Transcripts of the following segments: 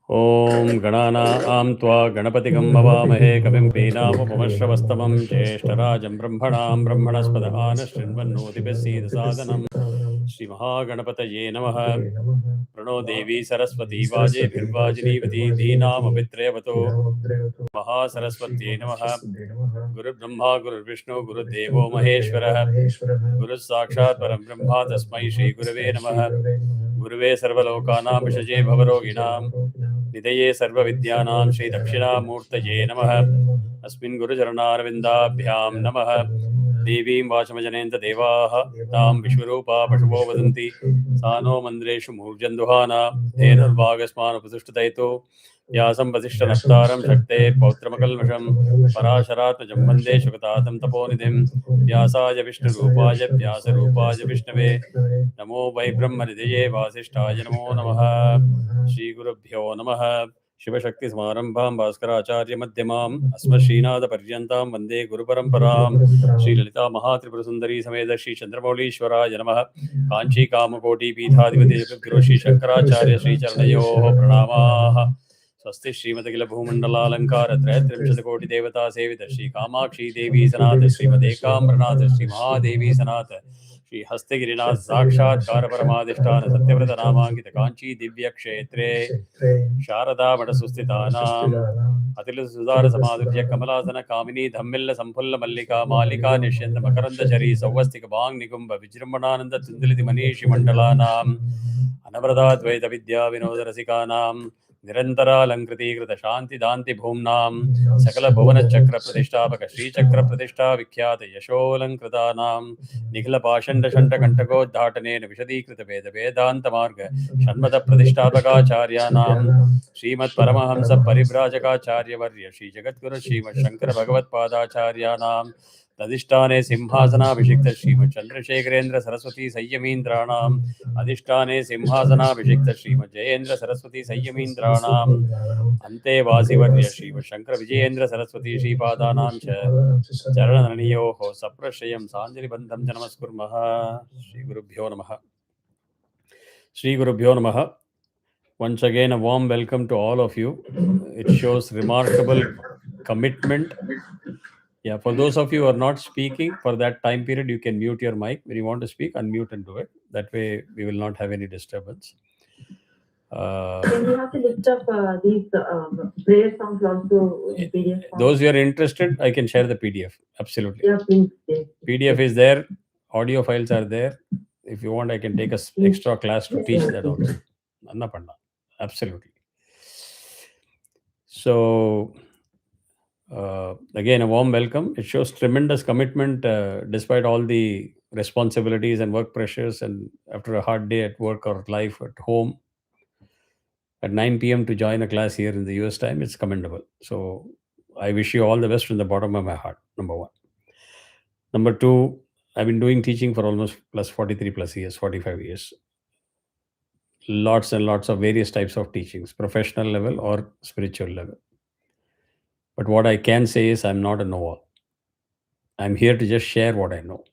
ॐ गणानां त्वा गणपतिगं भवामहे कविं पीनामुपमश्रवस्तमं ज्येष्ठराजं ब्रह्मणां ब्रह्मणस्पदहान शृण्वन्नोतिभिस्सीदसादनं श्रीमहागणपतये नमः। प्रणो देवी सरस्वती वाजेभिर्वाजिनीवती धीनामभित्रयवतो महासरस्वत्यै नमः। गुरुर्ब्रह्मा गुरुर्विष्णु गुरुर्देवो महेश्वरः गुरुः साक्षात् परं ब्रह्म तस्मै श्रीगुरवे नमः। गुरुवे सर्वलोकानां विषजे भवरोगिणां निधये सर्वविद्यानां श्रीदक्षिणामूर्तये नमः। अस्मिन् गुरुचरणारविन्दाभ्यां नमः। देवीं वाचमजनेन्द्र देवाः तां विश्वरूपा पशवो वदन्ति सा नो मन्द्रेषु मूर्जन्දුहाना धेनुर्वागस्मानुपतिष्ठितैतो व्यासं वसिष्ठनप्तारं शक्ते पौत्रमकल्मषं पराशरात्मजं वन्दे शुकतातं तपोनिधिं व्यासाय विष्णुरूपाय व्यासरूपाय विष्णवे नमो वै ब्रह्मनिधये वासिष्ठाय नमो नमः। श्रीगुरुभ्यो नमः। शिवशक्तिसमारम्भां भास्कराचार्यमध्यमाम् अस्मश्रीनाथपर्यन्तां वन्दे गुरुपरम्परां श्रीललितामहात्रिपुरसुन्दरी समेत श्रीचन्द्रमौळीश्वराय नमः। काञ्चीकामकोटिपीठाधिपति जगद्गुरु श्रीशङ्कराचार्य श्रीचरणयोः प्रणामाः। स्वस्ति श्रीमतिकिलभूमण्डलालङ्कारत्रयत्रिंशत्कोटिदेवता सेवित श्रीकामाक्षी देवी सनाथ श्रीमदेकाम्रनाथ श्रीमहादेवी सनाथ श्री हस्तगिरिनाथ साक्षात्कार परमाधिष्ठान सत्यव्रत नामांकित कांची दिव्य क्षेत्रे शारदा मठ सुस्थितानाम् अतिल सुधार समाधुर्य कमलासन कामिनी धम्मिल्ल संफुल्ल मल्लिका मालिका निष्यन्द मकरंद चरी सौवस्तिक भांग निकुंभ विजृंभणानंद तुंदलित मनीषि मंडलानाम् अनवरदाद्वैत विद्या विनोद रसिकानाम् निरन्तरालङ्कृतीकृत शान्तिदान्ति भूम्नां सकलभुवनचक्रप्रतिष्ठापक श्रीचक्रप्रतिष्ठा विख्यात यशोऽलङ्कृतानां निखिलपाषण्डषण्डकण्टकोद्घाटनेन विशदीकृतवेदवेदान्तमार्ग षण्मतप्रतिष्ठापकाचार्याणां श्रीमत्परमहंसपरिव्राजकाचार्यवर्य श्रीजगद्गुरु श्रीमच्छङ्करभगवत्पादाचार्याणां तदिष्ठाने सिंहासनाभिषिक्त श्रीमच्चन्द्रशेखरेन्द्र सरस्वती संयमीन्द्राणाम् अधिष्ठाने सिंहासनाभिषिक्त श्रीमज्जयेन्द्र सरस्वती संयमीन्द्राणाम् अन्ते वासिवर्य श्रीमच्छङ्करविजयेन्द्र सरस्वती श्रीपादानां च चरणनणयोः सप्रश्रयं साञ्जलिबन्धं च नमस्कुर्मः। श्रीगुरुभ्यो नमः। श्रीगुरुभ्यो नमः. Once again, a warm welcome to all of you. It shows remarkable commitment. Yeah, for those of you who are not speaking for that time period, you can mute your mic. When you want to speak, unmute and do it. That way, we will not have any disturbance. Then you have to lift up these prayer songs also in PDF form. Those who are interested, I can share the PDF. Absolutely. Yeah, please. Yes. PDF is there. Audio files are there. If you want, I can take a extra class to teach that also. Anna Panda. Absolutely. So, again, a warm welcome. It shows tremendous commitment despite all the responsibilities and work pressures, and after a hard day at work or life at home, at 9 p.m. to join a class here in the US time, it's commendable. So I wish you all the best from the bottom of my heart, number one. Number two, I've been doing teaching for almost plus 43 plus years, 45 years. Lots and lots of various types of teachings, professional level or spiritual level. But what I can say is I'm not a know-all. I'm here to just share what I know.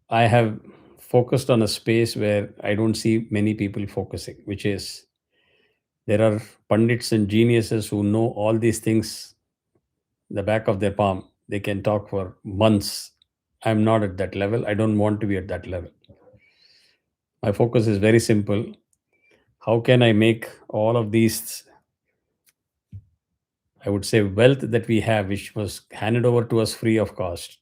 I have focused on a space where I don't see many people focusing, which is there are pundits and geniuses who know all these things in the back of their palm. They can talk for months. I'm not at that level. I don't want to be at that level. My focus is very simple. How can I make all of these, I would say, wealth that we have, which was handed over to us free of cost,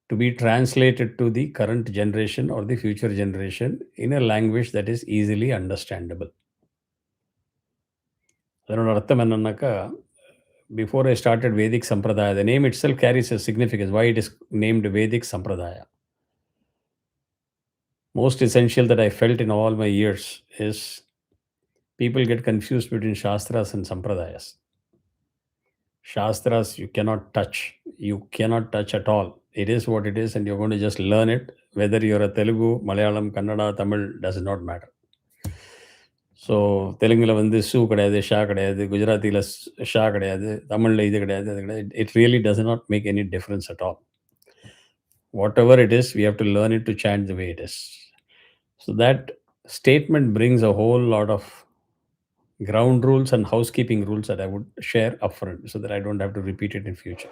to be translated to the current generation or the future generation in a language that is easily understandable. Before I started Vedic Sampradaya, the name itself carries a significance. Why it is named Vedic Sampradaya? Most essential that I felt in all my years is people get confused between Shastras and Sampradayas. Shastras you cannot touch. You cannot touch at all. It is what it is and you're going to just learn it. Whether you're a Telugu, Malayalam, Kannada, Tamil, does not matter. So தெலுங்கில் வந்து shoe கிடையாது, ஷா கிடையாது, குஜராத்தியில் ஷா கிடையாது, தமிழில் இது கிடையாது, அது கிடையாது. It really does not make any difference at all. Whatever it is, we have to learn it to change the way it is. So that statement brings a whole lot of ground rules and housekeeping rules that I would share upfront so that I don't have to repeat it in future.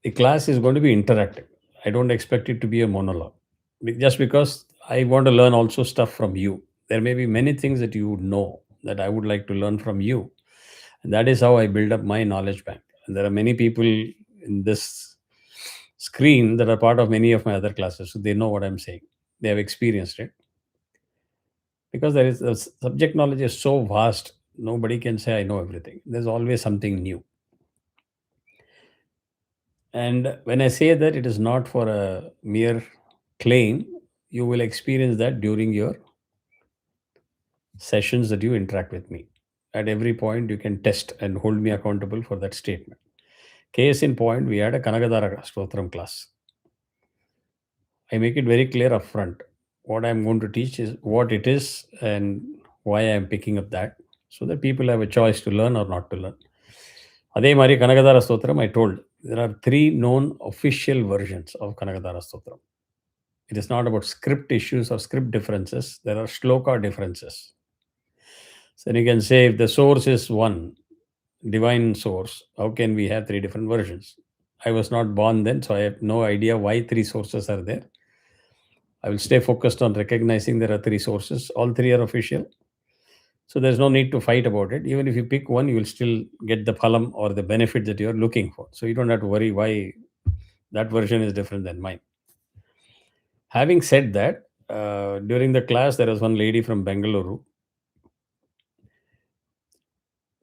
The class is going to be interactive. I don't expect it to be a monologue. Just because I want to learn also stuff from you. There may be many things that you would know that I would like to learn from you. And that is how I build up my knowledge bank. And there are many people in this screen that are part of many of my other classes. So they know what I'm saying. They have experienced it. Because there is the subject knowledge is so vast, nobody can say I know everything. There's always something new. And when I say that, it is not for a mere claim. You will experience that during your sessions that you interact with me. At every point, you can test and hold me accountable for that statement. Case in point, we had a Kanagadara Stotram class. I make it very clear upfront. What I'm going to teach is what it is and why I'm picking up that, so that people have a choice to learn or not to learn. அதே மாதிரி கனகதார ஸ்தோத்திரம், I told there are three known official versions of Kanagadara Stotram. It is not about script issues or script differences. There are shloka differences. So you can say if the source is one, divine source, how can we have three different versions? I was not born then, so I have no idea why three sources are there. I will stay focused on recognizing there are three sources. All three are official. So there's no need to fight about it. Even if you pick one, you will still get the phalam or the benefit that you're looking for. So you don't have to worry why that version is different than mine. Having said that, during the class, there was one lady from Bengaluru.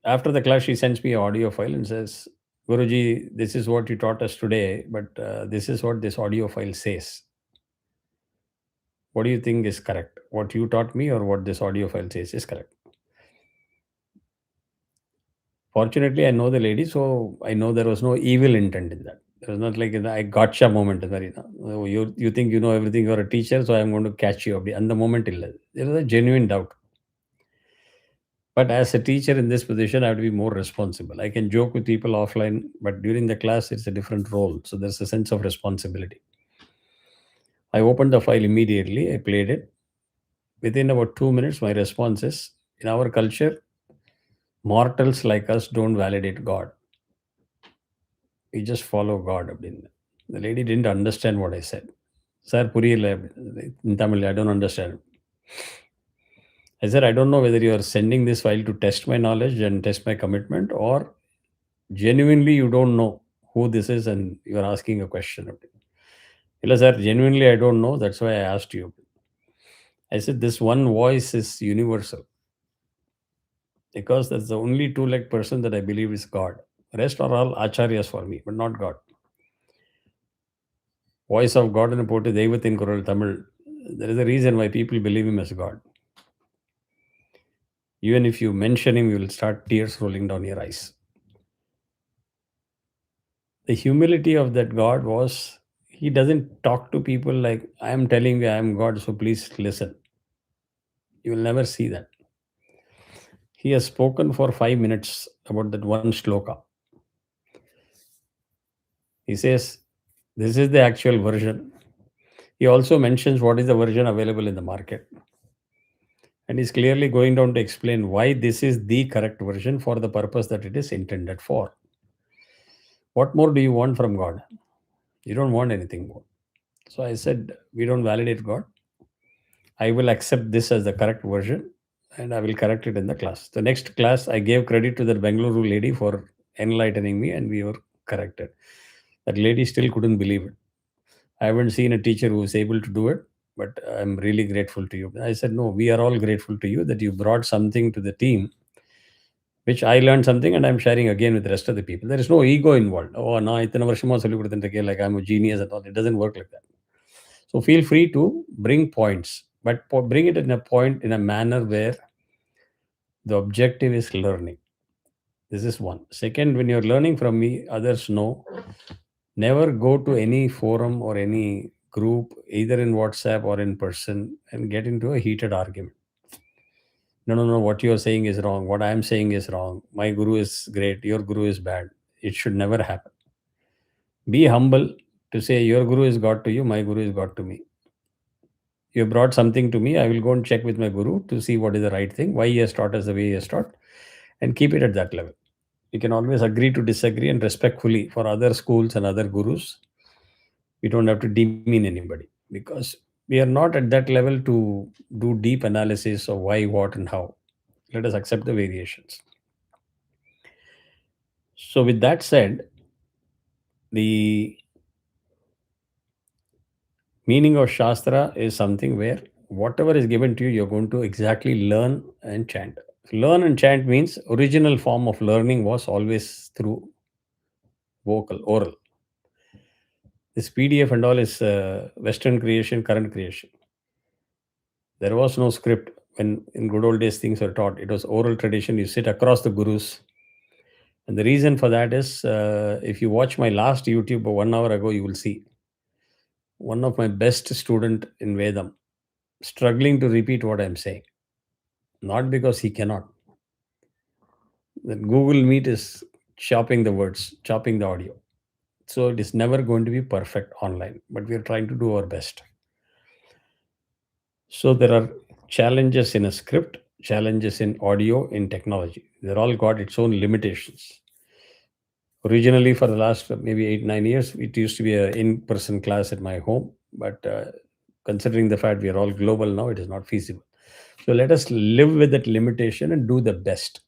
After the class, she sends me an audio file and says, Guruji, this is what you taught us today, but this is what this audio file says. What do you think is correct? What you taught me or what this audio file says is correct? Fortunately, I know the lady, so I know there was no evil intent in that. There was not like a gotcha moment. Oh, you think you know everything, you're a teacher, so I'm going to catch you. And the moment, there was a genuine doubt. But as a teacher in this position, I have to be more responsible. I can joke with people offline, but during the class, it's a different role. So there's a sense of responsibility. I opened the file immediately. I played it. Within about 2 minutes, my response is, in our culture, mortals like us don't validate God. We just follow God. The lady didn't understand what I said. Sir, in Tamil, I don't understand. I said, I don't know whether you are sending this file to test my knowledge and test my commitment, or genuinely you don't know who this is and you're asking a question. Illa, sir, genuinely I don't know. That's why I asked you. I said, this one voice is universal because that's the only two-legged person that I believe is God. Rest are all acharyas for me, but not God. Voice of God and போட்டு தெய்வத்தின் குரல் Tamil. There is a reason why people believe him as God. Even if you mention him, you will start tears rolling down your eyes. The humility of that God was, he doesn't talk to people like, I am telling you I am God, so please listen. You will never see that. He has spoken for 5 minutes about that one shloka. He says, this is the actual version. He also mentions what is the version available in the market. And he's clearly going down to explain why this is the correct version for the purpose that it is intended for. What more do you want from God? You don't want anything more. So I said, we don't validate God. I will accept this as the correct version and I will correct it in the class. The next class, I gave credit to that Bengaluru lady for enlightening me and we were corrected. That lady still couldn't believe it. I haven't seen a teacher who is able to do it, but I'm really grateful to you. I said, no, we are all grateful to you that you brought something to the team, which I learned something and I'm sharing again with the rest of the people. There is no ego involved. Oh, no, like I'm a genius and all. It doesn't work like that. So feel free to bring points, but bring it in a manner where the objective is learning. This is one. Second, when you're learning from me, others know. Never go to any forum or any group, either in WhatsApp or in person, and get into a heated argument. No, what you're saying is wrong. What I'm saying is wrong. My guru is great. Your guru is bad. It should never happen. Be humble to say your guru is God to you, my guru is God to me. You have brought something to me, I will go and check with my guru to see what is the right thing, why he has taught us the way he has taught, and keep it at that level. We can always agree to disagree, and respectfully for other schools and other gurus, we don't have to demean anybody, because we are not at that level to do deep analysis of why, what, and how. Let us accept the variations. So, with that said, the meaning of Shastra is something where whatever is given to you, you're going to exactly learn and chant. Learn and chant means original form of learning was always through vocal, oral. This PDF and all is Western creation, current creation. There was no script when in good old days things were taught. It was oral tradition. You sit across the gurus. And the reason for that is if you watch my last YouTube 1 hour ago, you will see one of my best student in Vedam struggling to repeat what I'm saying. Not because he cannot. That Google Meet is chopping the words, chopping the audio. So it is never going to be perfect online, but we are trying to do our best. So there are challenges in a script, challenges in audio, in technology. They're all got its own limitations. Originally, for the last maybe 8 9 years, it used to be an in-person class at my home, but considering the fact we are all global now, it is not feasible. So let us live with that limitation and do the best.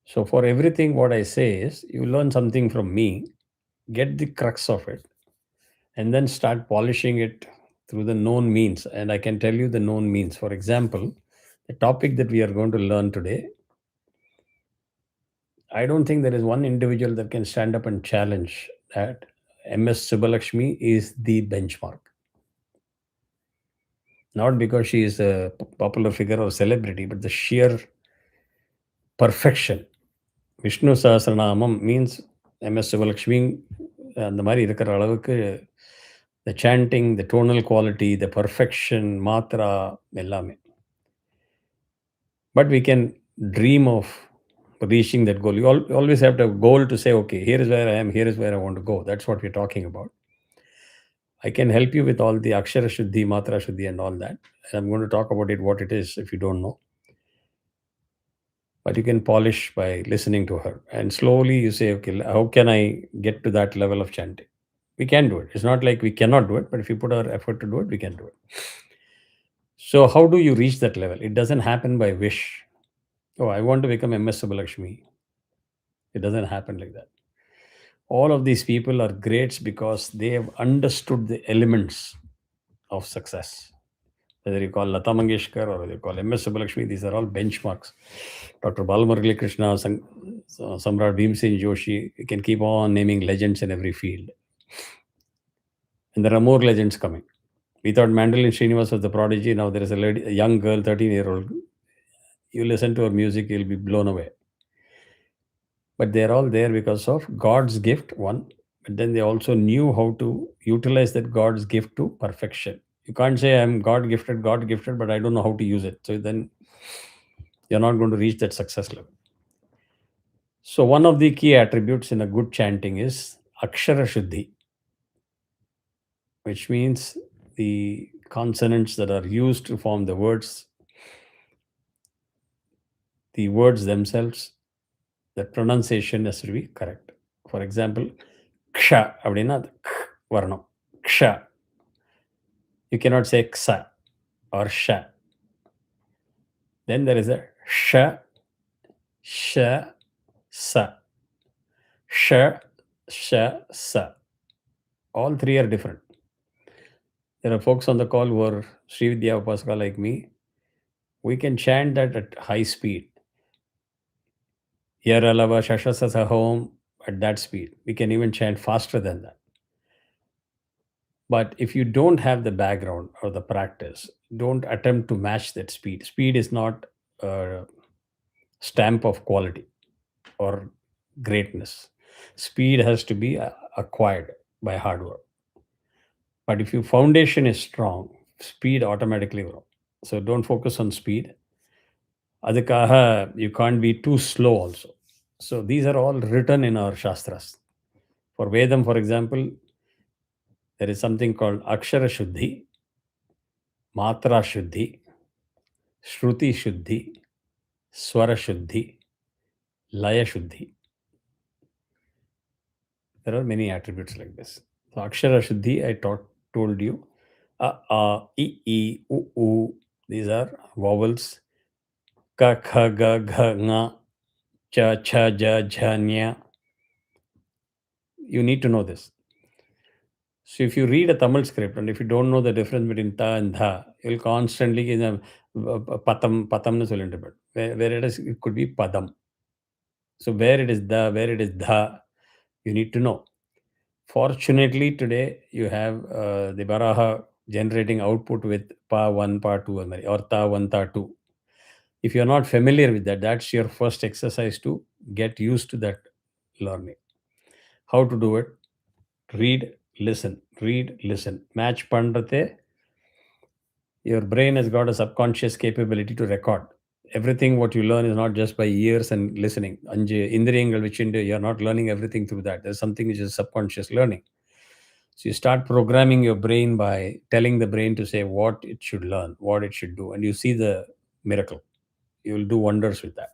So for everything, what I say is, you learn something from me, get the crux of it, and then start polishing it through the known means. And I can tell you the known means. For example, the topic that we are going to learn today, I don't think there is one individual that can stand up and challenge that MS Subbalakshmi is the benchmark. Not because she is a popular figure or celebrity, but the sheer perfection. Vishnu Sahasranamam means MS Subbalakshmi அந்த மாதிரி இருக்கிற அளவுக்கு the chanting, the tonal quality, the perfection, matra, எல்லாமே. But we can dream of reaching that goal. You always have to have a goal to say, okay, here is where I am, here is where I want to go. That's what we're talking about. I can help you with all the Akshara Shuddhi, Matra Shuddhi, and all that. And I'm going to talk about it, what it is, if you don't know. But you can polish by listening to her. And slowly you say, okay, how can I get to that level of chanting? We can do it. It's not like we cannot do it, but if you put our effort to do it, we can do it. So, how do you reach that level? It doesn't happen by wish. Oh, I want to become MS Subbalakshmi. It doesn't happen like that. All of these people are greats because they have understood the elements of success. Whether you call Lata Mangeshkar or whether you call MS Subbalakshmi, these are all benchmarks. Dr. Balamurali Krishna, Samrat Bhimsen Joshi, you can keep on naming legends in every field. And there are more legends coming. We thought Mandolin Srinivas was the prodigy. Now there is a young girl, 13-year-old. You listen to her music, you'll be blown away. But they're all there because of God's gift, one. But then they also knew how to utilize that God's gift to perfection. You can't say, I'm God gifted, but I don't know how to use it. So then you're not going to reach that success level. So one of the key attributes in a good chanting is Akshara Shuddhi, which means the consonants that are used to form the words themselves, the pronunciation has to be correct. For example, ksha அப்படின்னா k வரணும். Ksha. You cannot say ksa or sha. Then there is a sha, sha, sa. Sha, sha, sa. All three are different. There are folks on the call who are Sri Vidya Upasaka like me. We can chant that at high speed. Yaralava Shashasasa home at that speed. We can even chant faster than that. But if you don't have the background or the practice, don't attempt to match that speed. Speed is not a stamp of quality or greatness. Speed has to be acquired by hard work. But if your foundation is strong, speed automatically will. So don't focus on speed. அதுக்காக you can't be too slow also. So these are all written in our Shastras. For Vedam, for example, there is something called Akshara Shuddhi. Matra Shuddhi, Shruti Shuddhi, Swara Shuddhi, Laya Shuddhi. There are many attributes like this. So Akshara Shuddhi, I told you, a, I, u. These are vowels. Ka, kha, ga, gha, nga, cha, cha, ja, jha, nya. You need to know this. So if you read a Tamil script and if you don't know the difference between ta and dha, you'll constantly patam, patam where it could be padam. So where it is da, where it is dha, you need to know. Fortunately, today you have the Baraha generating output with Pa 1, Pa 2, or Ta 1, Ta 2. If you're not familiar with that, that's your first exercise to get used to that learning. How to do it? Read, listen, read, listen. Match pandate, your brain has got a subconscious capability to record. Everything what you learn is not just by ears and listening. Indriyangal which you're not learning everything through that. There's something which is subconscious learning. So you start programming your brain by telling the brain to say what it should learn, what it should do, and you see the miracle. You will do wonders with that.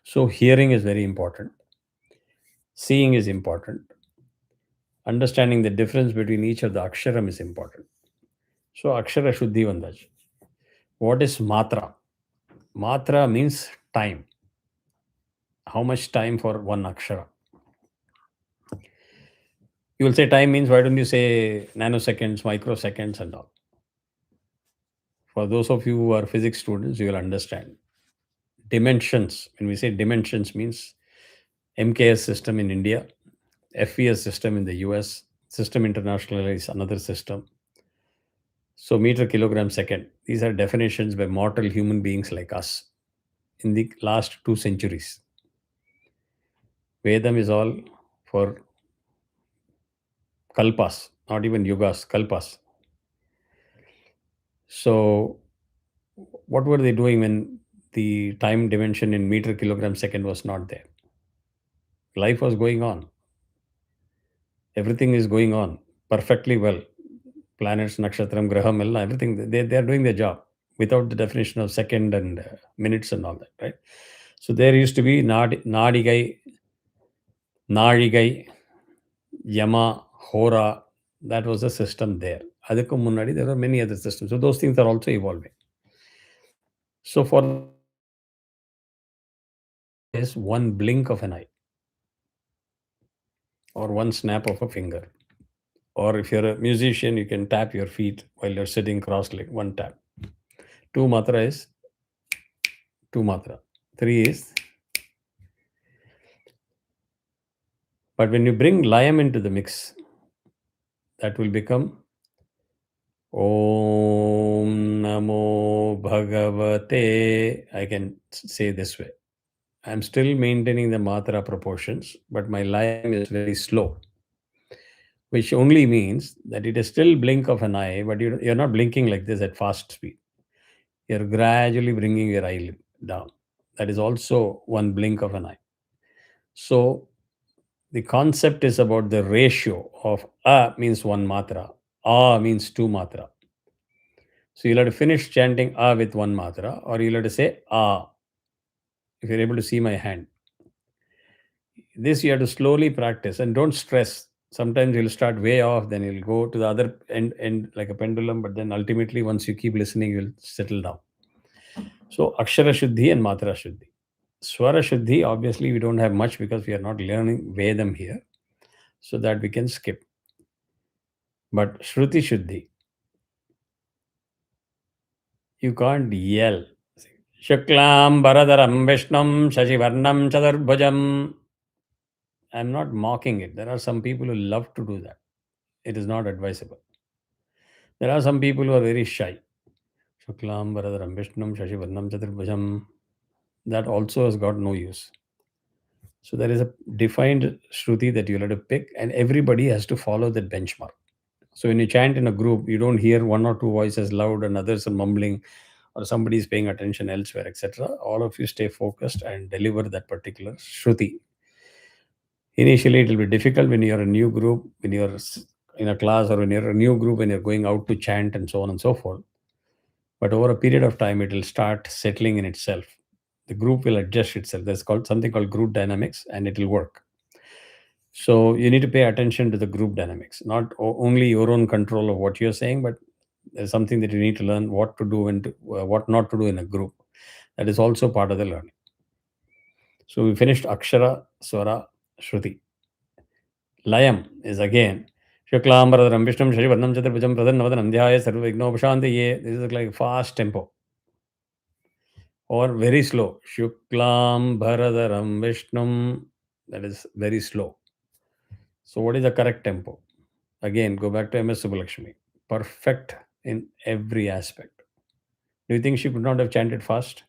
So hearing is very important. Seeing is important. Understanding the difference between each of the aksharam is important. So akshara shuddhi vandaj. What is matra? Matra means time. How much time for one akshara? You will say time means why don't you say nanoseconds, microseconds, and all? For those of you who are physics students, you will understand. Dimensions, when we say dimensions, means MKS system in India, FES system in the US, system international is another system. So meter, kilogram, second. These are definitions by mortal human beings like us in the last 2 centuries. Vedam is all for kalpas, not even yugas, kalpas. So what were they doing when the time dimension in meter, kilogram, second was not there? Life was going on. Everything is going on perfectly well. Planets, nakshatram, graham, everything, they are doing their job without the definition of second and minutes and all that, right? So there used to be nadigai, naligai, yama, hora. That was the system there. Adukku munnadi, there are many other systems. So those things are also evolving. So for is one blink of an eye or one snap of a finger. Or if you're a musician, you can tap your feet while you're sitting cross-legged, one tap. Two matra is two matra. Three is. But when you bring layam into the mix, that will become Om Namo Bhagavate. I can say this way. I'm still maintaining the matra proportions, but my layam is very slow, which only means that it is still blink of an eye, but you're not blinking like this at fast speed. You're gradually bringing your eyelid down. That is also one blink of an eye. So the concept is about the ratio of a means one matra, a means two matra. So you'll have to finish chanting a with one matra, or you'll have to say a. If you're able to see my hand, this you have to slowly practice and don't stress. Sometimes you'll start way off, then you'll go to the other end like a pendulum, but then ultimately, once you keep listening, you'll settle down. So Akshara Shuddhi and Matra Shuddhi. Swara Shuddhi, obviously, we don't have much because we are not learning Vedam here. So that we can skip. But Shruti Shuddhi, you can't yell. Shuklam Baradaram Vishnam Shashivarnam Chaturbhujam. I'm not mocking it. There are some people who love to do that. It is not advisable. There are some people who are very shy. Shuklam Baradaram Vishnam Shashivarnam Chaturbhujam. That also has got no use. So there is a defined Shruti that you'll have to pick, and everybody has to follow that benchmark. So when you chant in a group, you don't hear one or two voices loud and others are mumbling, or somebody is paying attention elsewhere, etc. All of you stay focused and deliver that particular Shruti. Initially, it will be difficult when you're a new group, when you're in a class, or when you're a new group, when you're going out to chant and so on and so forth. But over a period of time, it will start settling in itself. The group will adjust itself. There's called something called group dynamics, and it will work. So you need to pay attention to the group dynamics, not only your own control of what you're saying, but there's something that you need to learn what to do and what not to do in a group. That is also part of the learning. So we finished Akshara, Swara, Shruti. Layam is again Shuklam Vishnu Shrivarnam Chaturbhujam Pradhanavadanam Dhyaya Sarvavignopasantaye. This is like fast tempo or very slow. Shuklam Bharadaram Vishnum. That is very slow. So what is the correct tempo? Again, go back to MS Subbalakshmi. Perfect in every aspect. Do you think she could not have chanted fast?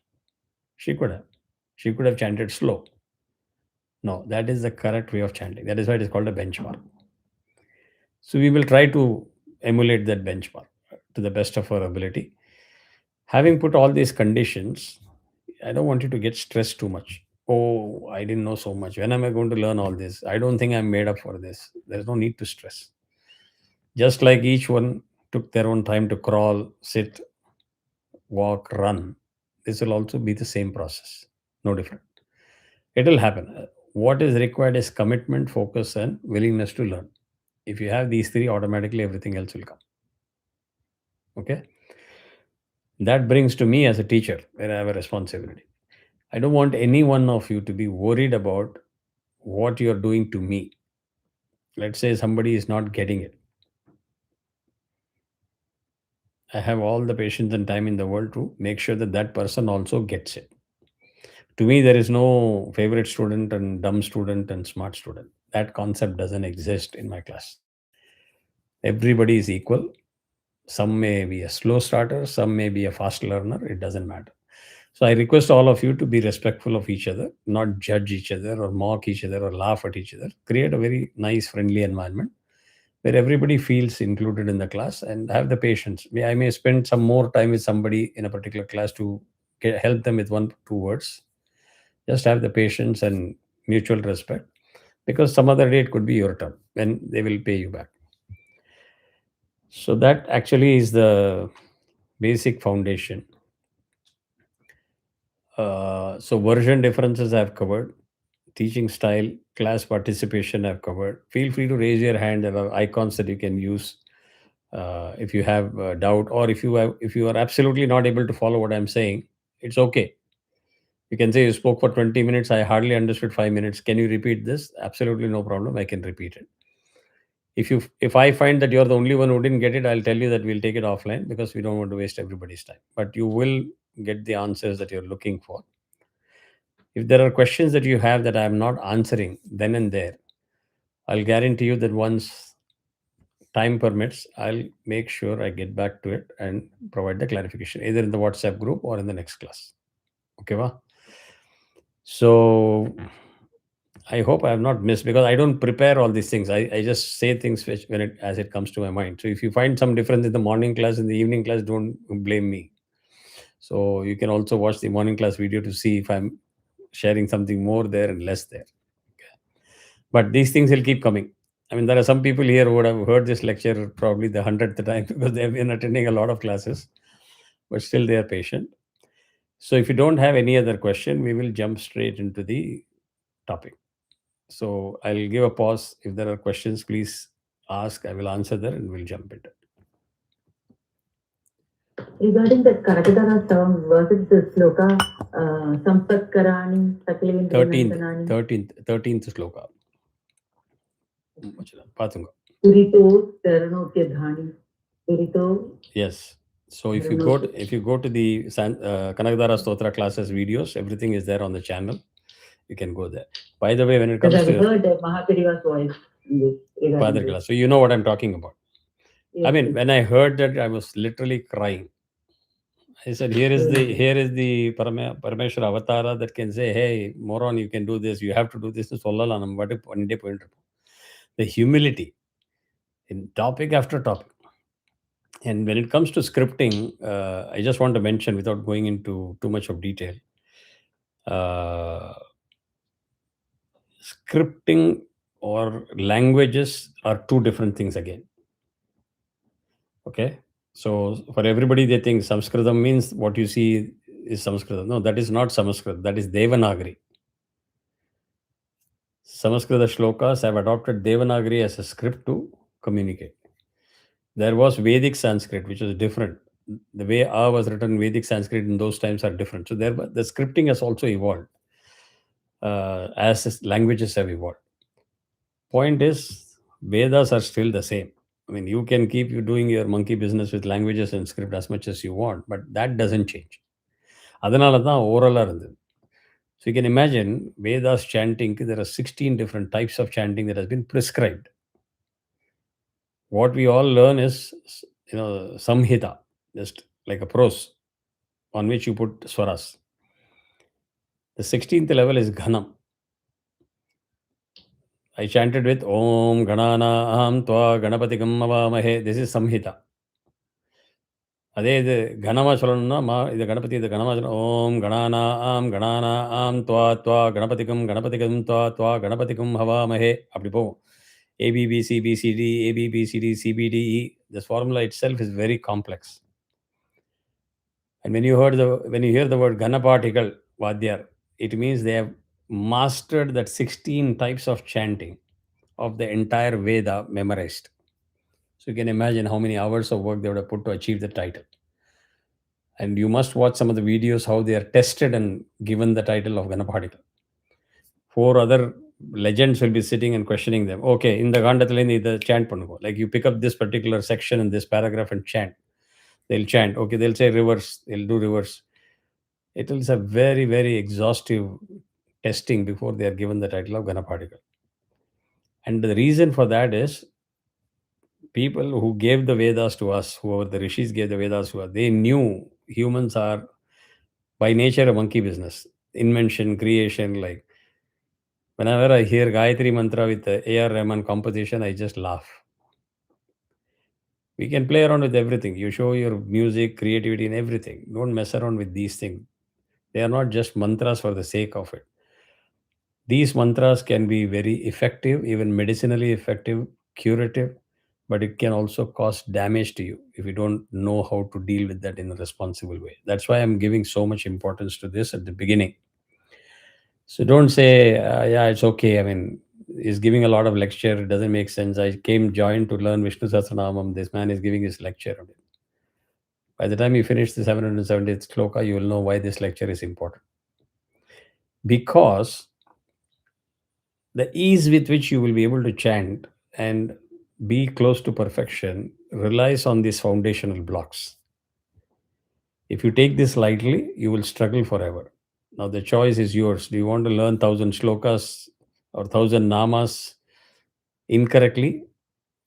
She could have. She could have chanted slow. No, that is the correct way of chanting. That is why it is called a benchmark. So we will try to emulate that benchmark to the best of our ability. Having put all these conditions, I don't want you to get stressed too much. Oh, I didn't know so much. When am I going to learn all this? I don't think I'm made up for this. There's no need to stress. Just like each one took their own time to crawl, sit, walk, run, this will also be the same process. No different. It will happen. What is required is commitment, focus, and willingness to learn. If you have these three, automatically everything else will come. Okay? That brings to me as a teacher, where I have a responsibility. I don't want any one of you to be worried about what you're doing to me. Let's say somebody is not getting it. I have all the patience and time in the world to make sure that that person also gets it. To me, there is no favorite student and dumb student and smart student. That concept doesn't exist in my class. Everybody is equal. Some may be a slow starter, some may be a fast learner. It doesn't matter. So I request all of you to be respectful of each other, not judge each other or mock each other or laugh at each other. Create a very nice, friendly environment where everybody feels included in the class and have the patience. I may spend some more time with somebody in a particular class to help them with 1, 2 words. Just have the patience and mutual respect, because some other day it could be your turn when they will pay you back. So that actually is the basic foundation. So version differences I've covered, teaching style, class participation I've covered. Feel free to raise your hand. There are icons that you can use if you have doubt, or if you are absolutely not able to follow what I'm saying. It's okay. You can say you spoke for 20 minutes. I hardly understood 5 minutes. Can you repeat this? Absolutely no problem. I can repeat it. If I find that you're the only one who didn't get it, I'll tell you that we'll take it offline, because we don't want to waste everybody's time. But you will get the answers that you're looking for. If there are questions that you have that I'm not answering then and there, I'll guarantee you that once time permits, I'll make sure I get back to it and provide the clarification, either in the WhatsApp group or in the next class. Okay, va? So I hope I have not missed, because I don't prepare all these things. I just say things which as it comes to my mind. So if you find some difference in the morning class and the evening class, don't blame me. So you can also watch the morning class video to see if I'm sharing something more there and less there. Okay. But these things will keep coming. I mean, there are some people here who would have heard this lecture probably the 100th time because they've been attending a lot of classes, but still they are patient. So if you don't have any other question, we will jump straight into the topic. So I'll give a pause. If there are questions, please ask. I will answer them and we'll jump into it. Regarding the Karakatara term, was it the sloka Sampatkarani Sakalendriyanandanani 13th sloka. Patunga. Purito Teranotya Dhani. Purito. Yes. So if you go to the Kanakadara Stotra classes videos, everything is there on the channel. You can go there. By the way, when it comes to heard Mahaperiva's voice in this regarding Padre class, so you know what I'm talking about. Yes, I mean, when I heard that, I was literally crying. I said, here is the Parameshwara Avatara that can say, hey, moron, you can do this. You have to do this. The humility in topic after topic. And when it comes to scripting, I just want to mention, without going into too much of detail, scripting or languages are two different things again. Okay. So for everybody, they think Sanskritam means what you see is Sanskritam. No, that is not Sanskrit. That is Devanagari. Sanskrit shlokas have adopted Devanagari as a script to communicate. There was Vedic Sanskrit, which was different. The way A was written in Vedic Sanskrit in those times are different. So there, the scripting has also evolved as languages have evolved. Point is, Vedas are still the same. I mean, you can keep you doing your monkey business with languages and script as much as you want, but that doesn't change. அதனால தான் ஓரலாக இருந்தது. So you can imagine Vedas chanting, there are 16 different types of chanting that has been prescribed. What we all learn is, samhita, just like a prose on which you put swaras. The 16th level is ghanam. I chanted with Om Ganana Aham Tva Ganapatikam Avamahe. This is samhita. அதே இது கனமா சொல்லணும்னா இது கணபதி இது கனமா சொல்லணும் ஓம் கணானா ஆம் துவா துவா கணபதிக்கும் கணபதிக்கும் துவா துவா கணபதிக்கும் ஹவாமஹே அப்படி போகும். ABBCBCD ABBCD CBDE. This formula itself is very complex. And when you hear the word Ganapatikal Vadyar, it means they have mastered that 16 types of chanting of the entire Veda memorized. So you can imagine how many hours of work they would have put to achieve the title. And you must watch some of the videos how they are tested and given the title of Ganapatikal. 4 other legends will be sitting and questioning them. Okay, in the Gandathile the chant pannuko. Like you pick up this particular section in this paragraph and chant. They'll chant. Okay, they'll say reverse. They'll do reverse. It is a very, very exhaustive testing before they are given the title of Ganapatikal. And the reason for that is people who gave the Vedas to us, whoever the rishis gave the Vedas to us, they knew humans are by nature a monkey business. Invention, creation, like whenever I hear Gayatri Mantra with the A.R. Rahman composition, I just laugh. We can play around with everything. You show your music, creativity, and everything. Don't mess around with these things. They are not just mantras for the sake of it. These mantras can be very effective, even medicinally effective, curative, but it can also cause damage to you if you don't know how to deal with that in a responsible way. That's why I'm giving so much importance to this at the beginning. So don't say, yeah, it's okay. I mean, he's giving a lot of lecture. It doesn't make sense. I came joined to learn Vishnu Sahasranamam. This man is giving his lecture. By the time you finish the 770th sloka, you will know why this lecture is important. Because the ease with which you will be able to chant and be close to perfection relies on these foundational blocks. If you take this lightly, you will struggle forever. Now the choice is yours. Do you want to learn 1000 shlokas or 1000 namas incorrectly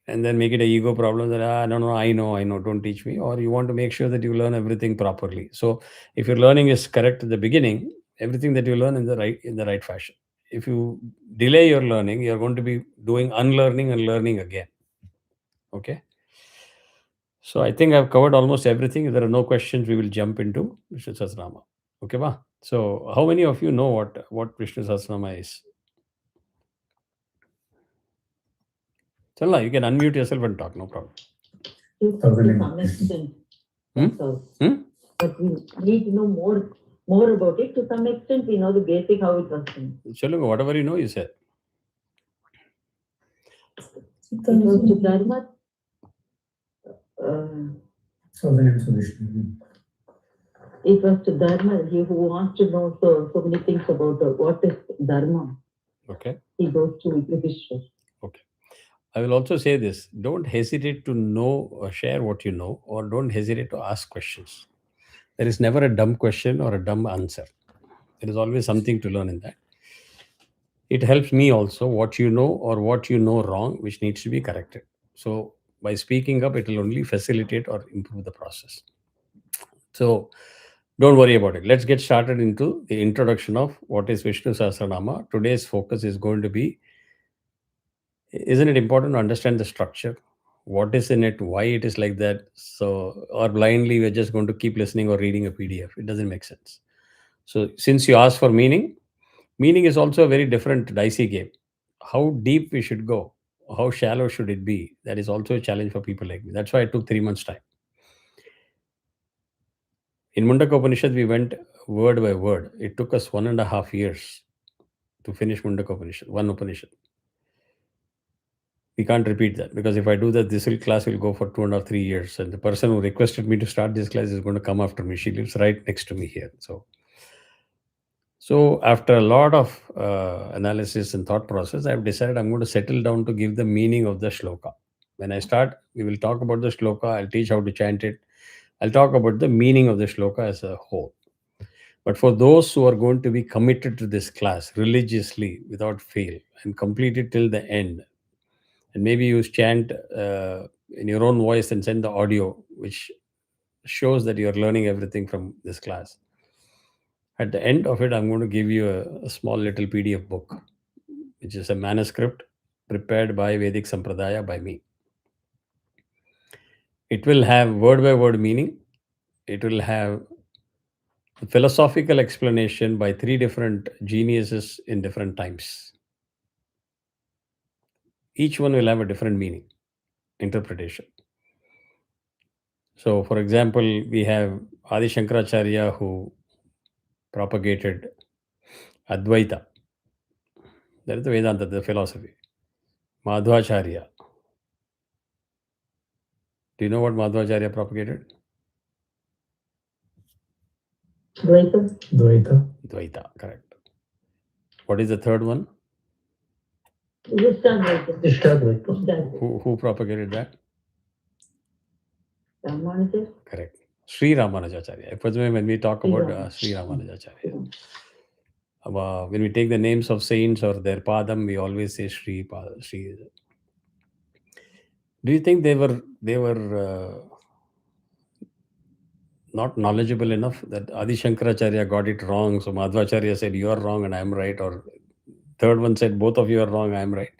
and then make it a ego problem that no, I know, don't teach me? Or you want to make sure that you learn everything properly. So if your learning is correct at the beginning, everything that you learn in the right fashion. If you delay your learning, you're going to be doing unlearning and learning again. Okay. So I think I've covered almost everything. If there are no questions, we will jump into Vishnu Sahasranama. Okay, ba? So how many of you know what Vishnu Sahasranama is? Chala, you can unmute yourself and talk, no problem. To some extent. But we need to know more about it. To some extent, we know the basic how it was done. Chalunga, whatever you know, you said. It was to Dharma. It was to Dharma. He who wants to know so many things about what is Dharma. Okay. He goes to Vishnu. Okay. I will also say this. Don't hesitate to know or share what you know, or don't hesitate to ask questions. There is never a dumb question or a dumb answer. There is always something to learn in that. It helps me also what you know or what you know wrong, which needs to be corrected. So by speaking up, it will only facilitate or improve the process. So don't worry about it. Let's get started into the introduction of what is Vishnu Sahasranama. Today's focus is going to be, isn't it important to understand the structure? What is in it? Why it is like that? So, or blindly we're just going to keep listening or reading a PDF. It doesn't make sense. So since you asked for meaning is also a very different dicey game. How deep we should go, how shallow should it be? That is also a challenge for people like me. That's why I took 3 months time. In Mundaka Upanishad, we went word by word. It took us 1.5 years to finish Mundaka Upanishad, one Upanishad. We can't repeat that, because if I do that, class will go for 2.5 3 years. And the person who requested me to start this class is going to come after me. She lives right next to me here. So after a lot of analysis and thought process, I've decided I'm going to settle down to give the meaning of the shloka. When I start, we will talk about the shloka. I'll teach how to chant it. I'll talk about the meaning of the shloka as a whole. But for those who are going to be committed to this class religiously without fail and complete it till the end, and maybe you chant in your own voice and send the audio, which shows that you're learning everything from this class. At the end of it, I'm going to give you a small little PDF book, which is a manuscript prepared by Vedic Sampradaya by me. It will have word by word meaning. It will have philosophical explanation by 3 different geniuses in different times. Each one will have a different meaning, interpretation. So, for example, we have Adi Shankaracharya, who propagated Advaita. That is the Vedanta, the philosophy. Madhvacharya. Do you know what Madhvacharya propagated? Dvaita. Dvaita, correct. What is the third one? Ishtadvaita. Who propagated that? Ramanuja. Correct. Sri Ramanujacharya. When we talk about Sri Ramanujacharya, when we take the names of saints or their padam, we always say Sri Pada, Sri. Do you think they were not knowledgeable enough that Adi Shankaracharya got it wrong? So Madhvacharya said, you are wrong and I am right. Or third one said, both of you are wrong, I am right.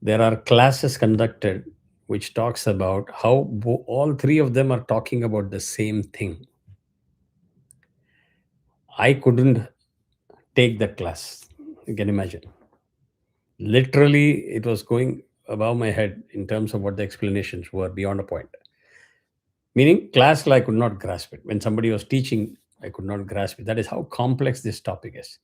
There are classes conducted which talks about how all 3 of them are talking about the same thing. I couldn't take that class. You can imagine. Literally, it was going above my head in terms of what the explanations were beyond a point. Meaning, class, I could not grasp it. When somebody was teaching, I could not grasp it. That is how complex this topic is.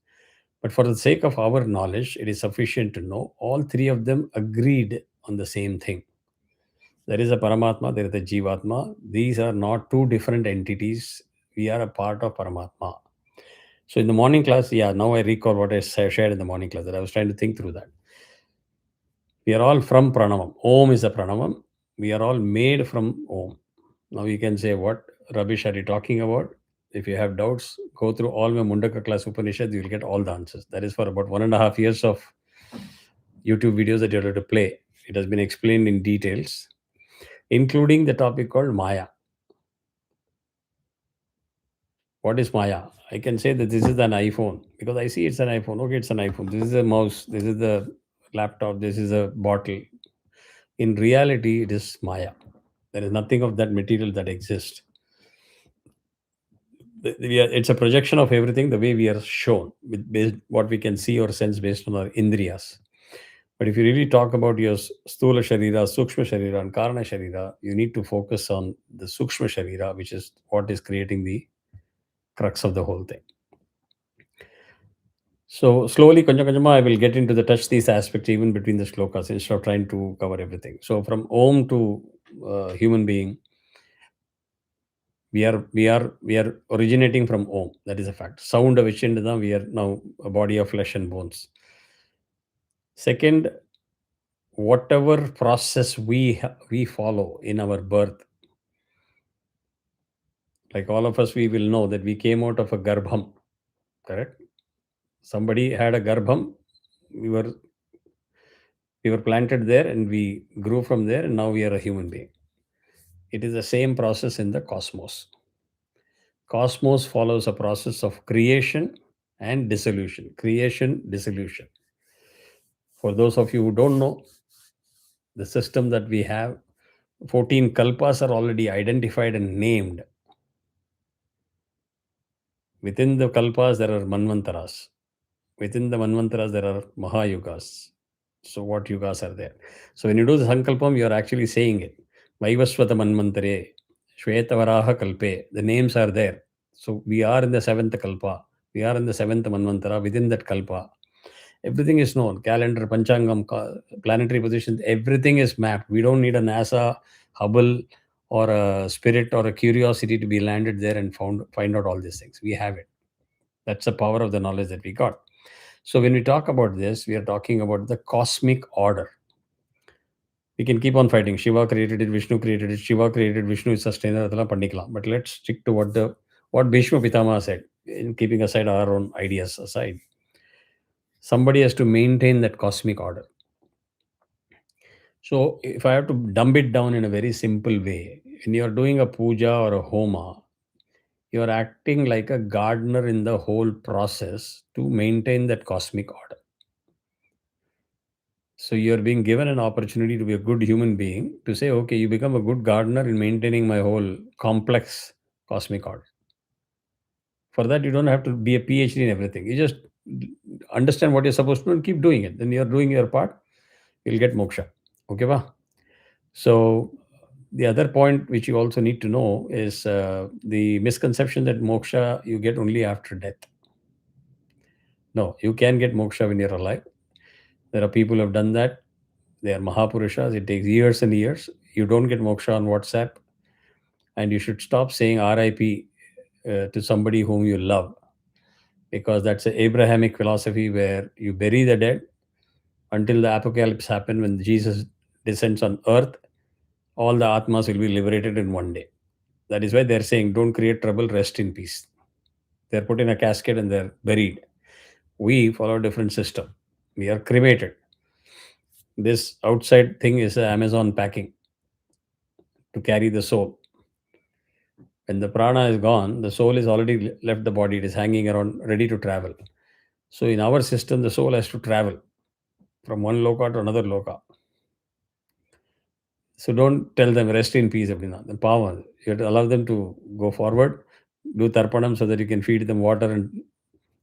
But for the sake of our knowledge, it is sufficient to know all 3 of them agreed on the same thing. There is a Paramatma, there is a Jivatma. These are not 2 different entities. We are a part of Paramatma. So in the morning class, now I recall what I shared in the morning class, that I was trying to think through that. We are all from Pranavam. Om is a Pranavam. We are all made from Om. Now you can say, what rubbish are you talking about? If you have doubts, go through all my Mundaka class Upanishads, you will get all the answers. That is for about 1.5 years of YouTube videos that you're going to play. It has been explained in details, including the topic called Maya. What is Maya? I can say that this is an iPhone because I see it's an iPhone. Okay, it's an iPhone. This is a mouse. This is the laptop. This is a bottle. In reality, it is Maya. There is nothing of that material that exists. It's a projection of everything the way we are shown, with based what we can see or sense based on our indriyas. But if you really talk about your stula sharira, sukshma sharira, and karana sharira, you need to focus on the sukshma sharira, which is what is creating the crux of the whole thing. So slowly, konjam konjama, I will get into the touch these aspects even between the shlokas instead of trying to cover everything. So from Om to human being, we are originating from Om. That is a fact. Sound of which we are now a body of flesh and bones. Second, whatever process we follow in our birth, like all of us, we will know that we came out of a garbham. Correct? Somebody had a garbham. We were planted there and we grew from there, and now we are a human being. It is the same process in the cosmos. Cosmos follows a process of creation and dissolution. Creation, dissolution. For those of you who don't know, the system that we have, 14 kalpas are already identified and named. Within the kalpas, there are manvantaras. Within the manvantaras, there are mahayugas. So what yugas are there? So when you do the sankalpam, you are actually saying it. Vaivasvata manvantare, Shvetavaraha Kalpe. The names are there. So we are in the seventh Kalpa. We are in the seventh Manvantara within that Kalpa. Everything is known. Calendar, Panchangam, planetary positions, everything is mapped. We don't need a NASA, Hubble, or a spirit or a curiosity to be landed there and find out all these things. We have it. That's the power of the knowledge that we got. So when we talk about this, we are talking about the cosmic order. We can keep on fighting. Shiva created it, Vishnu created it, Shiva created Vishnu is sustainer, adala pandikalam. But let's stick to what Bhishma Pitama said, in keeping aside our own ideas aside. Somebody has to maintain that cosmic order. So if I have to dumb it down in a very simple way, when you're doing a puja or a homa, you're acting like a gardener in the whole process to maintain that cosmic order. So you're being given an opportunity to be a good human being, to say, okay, you become a good gardener in maintaining my whole complex cosmic order. For that, you don't have to be a PhD in everything. You just understand what you're supposed to do and keep doing it. Then you're doing your part, you'll get moksha. Okay, ba? So the other point which you also need to know is the misconception that moksha you get only after death. No, you can get moksha when you're alive. There are people who have done that. They are Mahapurushas. It takes years and years. You don't get moksha on WhatsApp. And you should stop saying RIP to somebody whom you love, because that's an Abrahamic philosophy where you bury the dead until the apocalypse happens. When Jesus descends on earth, all the Atmas will be liberated in one day. That is why they're saying, don't create trouble, rest in peace. They're put in a casket and they're buried. We follow a different system. We are cremated. This outside thing is Amazon packing to carry the soul. When the prana is gone, the soul is already left the body. It is hanging around, ready to travel. So in our system, the soul has to travel from one loka to another loka. So don't tell them rest in peace. The power. You have to allow them to go forward, do tarpanam so that you can feed them water and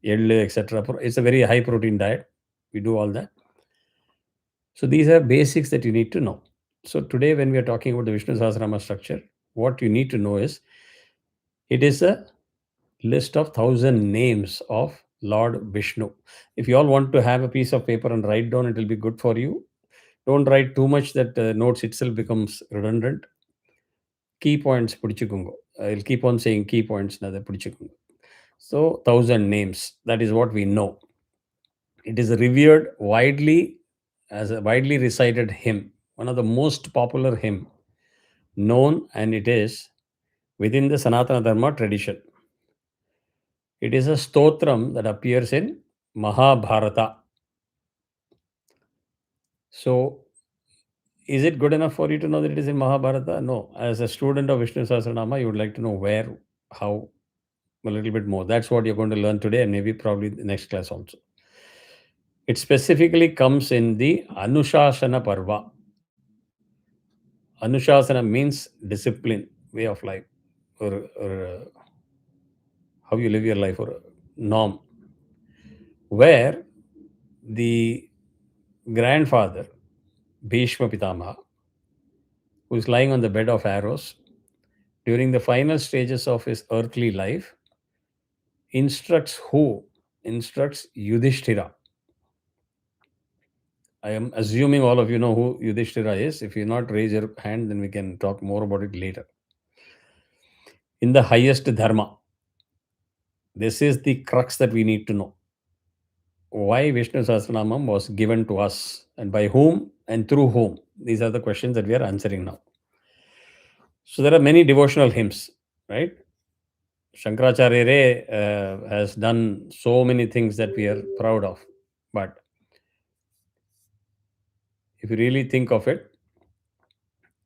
yedle, etc. It's a very high protein diet. We do all that. So these are basics that you need to know. So today, when we are talking about the Vishnu Sahasranama structure, what you need to know is it is a list of 1,000 names of Lord Vishnu. If you all want to have a piece of paper and write down, it will be good for you. Don't write too much that notes itself becomes redundant. Key points pudichukungo. I'll keep on saying key points. So 1,000 names. That is what we know. It is revered widely as a widely recited hymn, one of the most popular hymn known, and it is within the Sanatana Dharma tradition. It is a stotram that appears in Mahabharata. So, is it good enough for you to know that it is in Mahabharata? No. As a student of Vishnu Sahasranama, you would like to know where, how, a little bit more. That's what you're going to learn today and maybe probably the next class also. It specifically comes in the Anushasana Parva. Anushasana means discipline, way of life, or how you live your life, or norm, where the grandfather, Bhishma Pitama, who is lying on the bed of arrows during the final stages of his earthly life, instructs who? Instructs Yudhishthira. I am assuming all of you know who Yudhishthira is. If you not raise your hand, then we can talk more about it later. In the highest dharma, this is the crux that we need to know. Why Vishnu Sahasranamam was given to us, and by whom and through whom? These are the questions that we are answering now. So there are many devotional hymns, right? Shankaracharya has done so many things that we are proud of. But if you really think of it,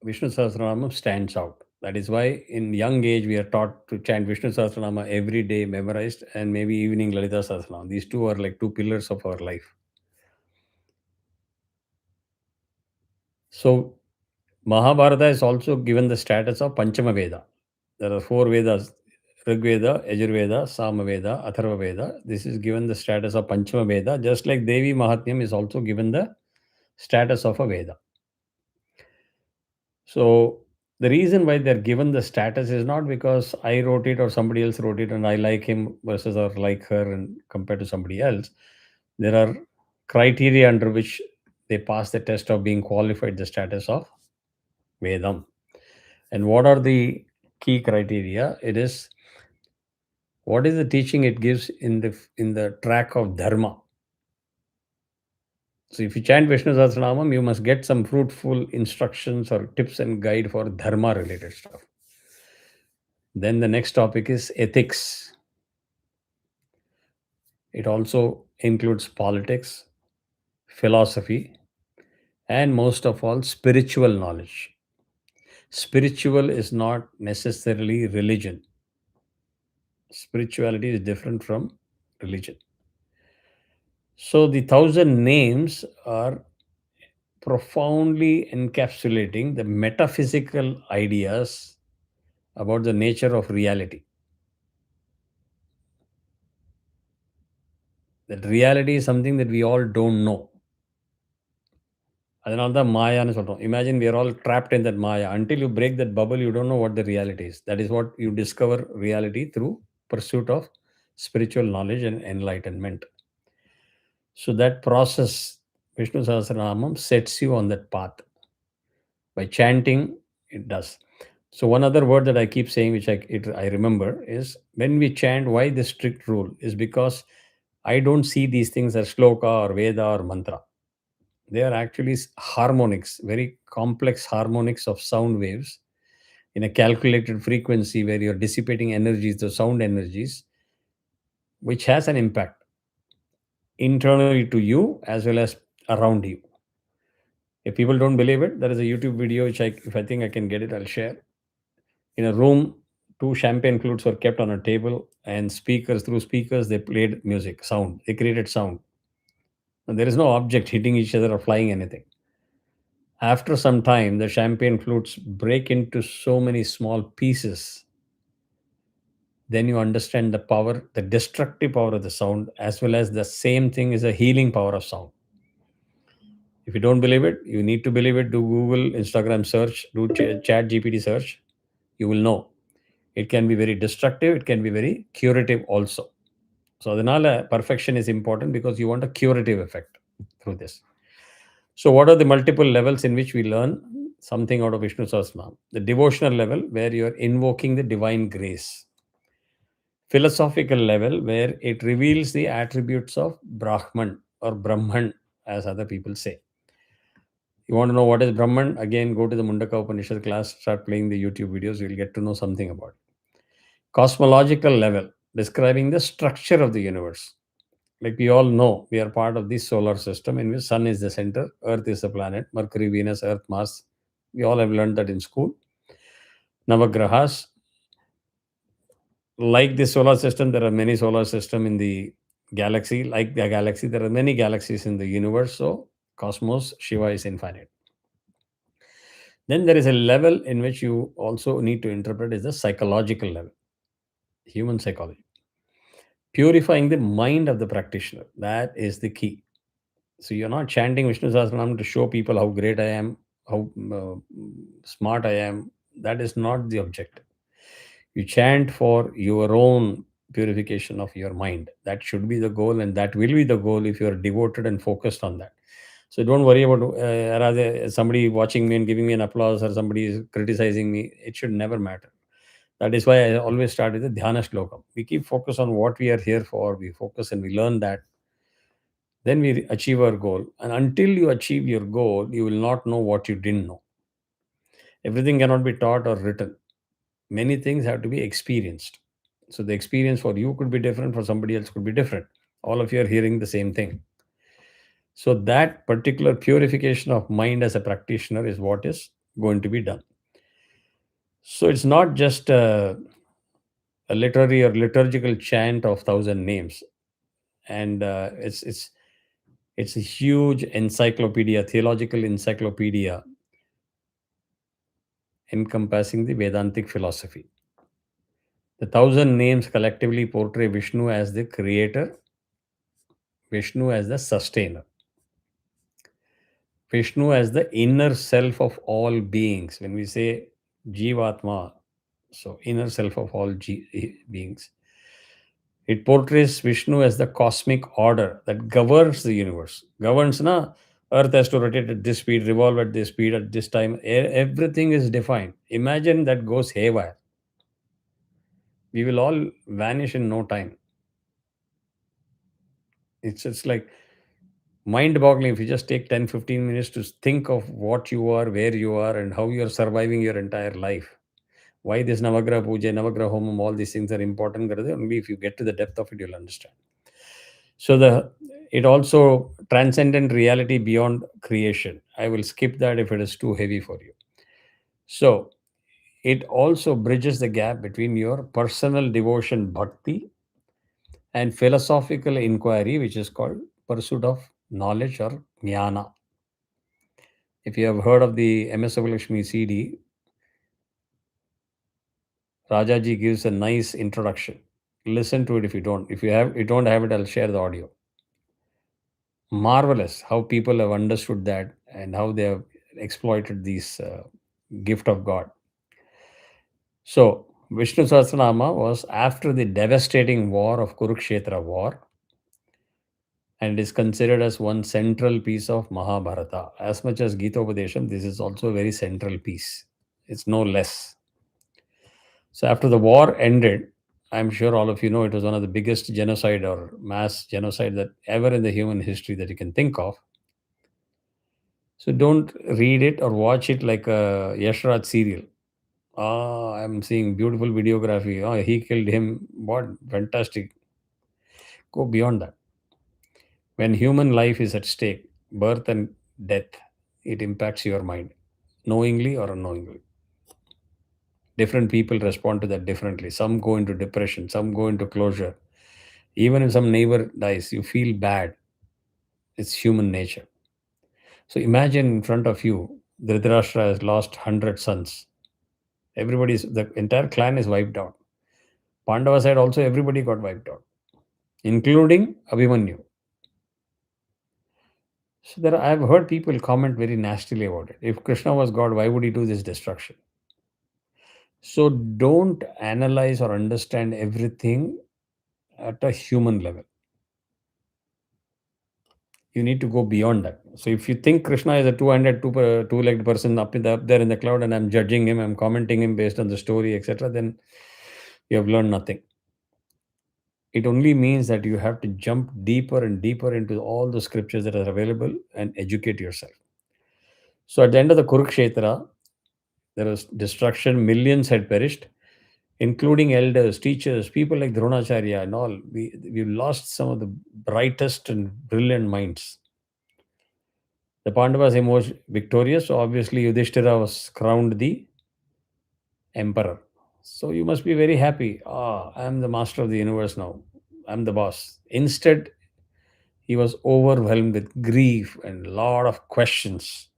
Vishnu Sahasranama stands out. That is why in young age we are taught to chant Vishnu Sahasranama every day, memorized, and maybe evening Lalita Sahasranama. These two are like two pillars of our life. So Mahabharata is also given the status of Panchama Veda. There are four Vedas: Rig Veda, Yajurveda, Samaveda, Atharva Veda. This is given the status of Panchama Veda, just like Devi Mahatmyam is also given the status of a Veda. So The reason why they're given the status is not because I wrote it or somebody else wrote it and I like him versus or like her and compared to somebody else. There are criteria under which they pass the test of being qualified the status of Vedam. And what are the key criteria? It is what is the teaching it gives in the track of dharma. So if you chant Vishnu Sahasranamam, you must get some fruitful instructions or tips and guide for dharma related stuff. Then the next topic is ethics. It also includes politics, philosophy, and most of all, spiritual knowledge. Spiritual is not necessarily religion. Spirituality is different from religion. So the thousand names are profoundly encapsulating the metaphysical ideas about the nature of reality. That reality is something that we all don't know. அதனால தான் மாயான்னு சொல்றோம். Imagine we are all trapped in that maya. Until you break that bubble, you don't know what the reality is. That is what you discover reality through pursuit of spiritual knowledge and enlightenment. So that process, Vishnu Sahasranamam sets you on that path. By chanting, it does. So one other word that I keep saying, which I remember, is when we chant, why this strict rule? Is because I don't see these things as shloka or Veda or mantra. They are actually harmonics, very complex harmonics of sound waves in a calculated frequency where you're dissipating energies, the sound energies, which has an impact internally to you as well as around you. If people don't believe it, there is a YouTube video which if I think I can get it, I'll share. In a room, two champagne flutes were kept on a table, and through speakers, they played music, sound. They created sound. And there is no object hitting each other or flying anything. After some time, the champagne flutes break into so many small pieces. Then you understand the power, the destructive power of the sound, as well as the same thing is a healing power of sound. If you don't believe it, you need to believe it. Do Google, Instagram search, do Chat GPT search. You will know. It can be very destructive. It can be very curative also. So adhanala perfection is important because you want a curative effect through this. So what are the multiple levels in which we learn something out of Vishnu Sahasranam? The devotional level where you are invoking the divine grace. Philosophical level where it reveals the attributes of Brahman or Brahman as other people say. You want to know what is Brahman? Again, go to the Mundaka Upanishad class, start playing the YouTube videos, you'll get to know something about it. Cosmological level, describing the structure of the universe. Like we all know, we are part of this solar system in which Sun is the center, Earth is the planet, Mercury, Venus, Earth, Mars. We all have learned that in school. Navagrahas. Like the solar system, there are many solar system in the galaxy. Like the galaxy, there are many galaxies in the universe. So cosmos, Shiva is infinite. Then there is a level in which you also need to interpret is the psychological level, human psychology. Purifying the mind of the practitioner. That is the key. So you're not chanting Vishnu Sahasranam to show people how great I am, how smart I am. That is not the objective. You chant for your own purification of your mind. That should be the goal, and that will be the goal if you are devoted and focused on that. So don't worry about rather somebody watching me and giving me an applause or somebody is criticizing me. It should never matter. That is why I always start with the dhyana shlokam. We keep focus on what we are here for. We focus and we learn that. Then we achieve our goal. And until you achieve your goal, you will not know what you didn't know. Everything cannot be taught or written. Many things have to be experienced. So the experience for you could be different, for somebody else could be different. All of you are hearing the same thing. So that particular purification of mind as a practitioner is what is going to be done. So it's not just a literary or liturgical chant of thousand names, and it's a huge encyclopedia, theological encyclopedia encompassing the Vedantic philosophy. The thousand names collectively portray Vishnu as the creator, Vishnu as the sustainer, Vishnu as the inner self of all beings. When we say Jivatma, so inner self of all beings. It portrays Vishnu as the cosmic order that governs the universe. Governs, na? Earth has to rotate at this speed, revolve at this speed, at this time. Everything is defined. Imagine that goes haywire. We will all vanish in no time. It's just like mind boggling if you just take 10, 15 minutes to think of what you are, where you are, and how you are surviving your entire life. Why this Navagraha Puja, Navagraha Homam, all these things are important. Only if you get to the depth of it, you'll understand. So it also transcendent reality beyond creation. I will skip that if it is too heavy for you. So it also bridges the gap between your personal devotion bhakti and philosophical inquiry, which is called pursuit of knowledge or jnana. If you have heard of the MS Subbulakshmi CD, Rajaji gives a nice introduction. Listen to it if you don't. If you don't have it, I'll share the audio. Marvelous how people have understood that and how they have exploited this gift of God. So, Vishnu Sahasranama was after the devastating war of Kurukshetra war and is considered as one central piece of Mahabharata. As much as Gita Upadesham, this is also a very central piece. It's no less. So, after the war ended, I'm sure all of you know it was one of the biggest genocide or mass genocide that ever in the human history that you can think of. So don't read it or watch it like a Yashraj serial. Ah, I'm seeing beautiful videography. Oh, he killed him. What fantastic. Go beyond that. When human life is at stake, birth and death, it impacts your mind, knowingly or unknowingly. Different people respond to that differently. Some go into depression, some go into closure. Even if some neighbor dies, you feel bad. It's human nature. So imagine in front of you, Dhritarashtra has lost 100 sons. The entire clan is wiped out. Pandava side also everybody got wiped out, including Abhimanyu. So I've heard people comment very nastily about it. If Krishna was God, why would he do this destruction? So don't analyze or understand everything at a human level. You need to go beyond that. So if you think Krishna is a two-legged person up there in the cloud, and I'm judging him, I'm commenting him based on the story, etc., then you have learned nothing. It only means that you have to jump deeper and deeper into all the scriptures that are available and educate yourself. So at the end of the Kurukshetra, there was destruction, millions had perished, including elders, teachers, people like Dronacharya and all. We lost some of the brightest and brilliant minds. The Pandavas emerged victorious, so obviously Yudhishthira was crowned the emperor. So you must be very happy. Ah, I am the master of the universe now. I'm the boss. Instead, he was overwhelmed with grief and a lot of questions.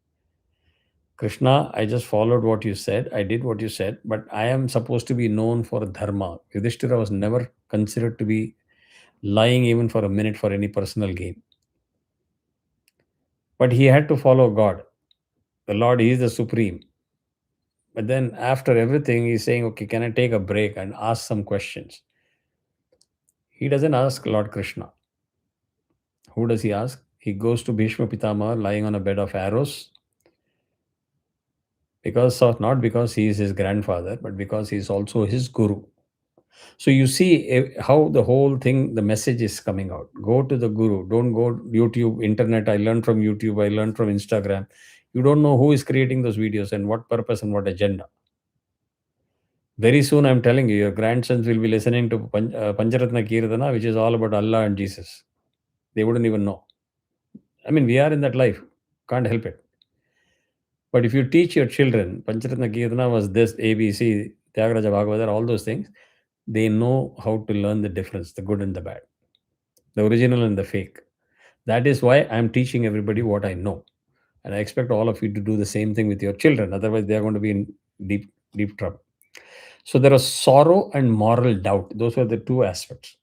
Krishna, I just followed what you said. I did what you said, but I am supposed to be known for dharma. Yudhishthira was never considered to be lying even for a minute for any personal gain. But he had to follow God. The Lord, He is the supreme. But then after everything, he's saying, okay, can I take a break and ask some questions? He doesn't ask Lord Krishna. Who does he ask? He goes to Bhishma Pitama lying on a bed of arrows not because he is his grandfather, but because he is also his guru. So you see how the whole thing, the message is coming out. Go to the guru. Don't go YouTube, internet. I learned from YouTube. I learned from Instagram. You don't know who is creating those videos and what purpose and what agenda. Very soon, I'm telling you, your grandsons will be listening to Pancharatna Kirtana, which is all about Allah and Jesus. They wouldn't even know. I mean, we are in that life. Can't help it. But if you teach your children, Pancharatna Kirtana was this, ABC, Tyagaraja Bhagavatar, all those things, they know how to learn the difference, the good and the bad, the original and the fake. That is why I'm teaching everybody what I know. And I expect all of you to do the same thing with your children. Otherwise, they are going to be in deep, deep trouble. So there was sorrow and moral doubt. Those were the two aspects.